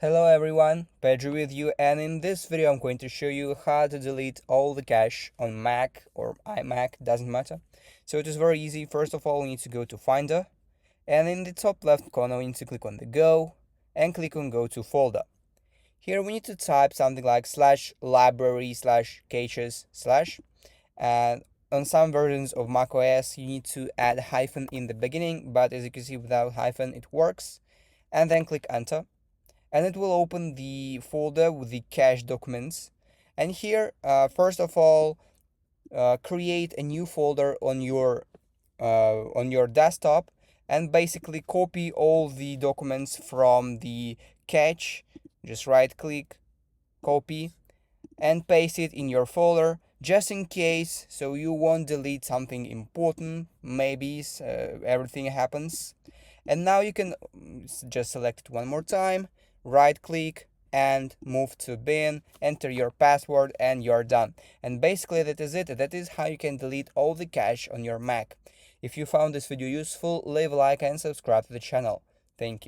Hello everyone, Pedro with you, and in this video I'm going to show you how to delete all the cache on Mac or iMac, doesn't matter. So it is very easy. First of all, we need to go to Finder, and in the top left corner we need to click on the Go and click on Go to Folder. Here we need to type something like /library/caches/ and on some versions of macOS you need to add hyphen in the beginning, but as you can see without hyphen it works. And then click enter, and it will open the folder with the cache documents. And here, first of all, create a new folder on your desktop and basically copy all the documents from the cache. Just right click, copy, and paste it in your folder just in case, so you won't delete something important. Maybe everything happens. And now you can just select it one more time, right click and move to bin, enter your password, and you're done. And basically that is it. That is how you can delete all the cache on your Mac. If you found this video useful, leave a like and subscribe to the channel. Thank you.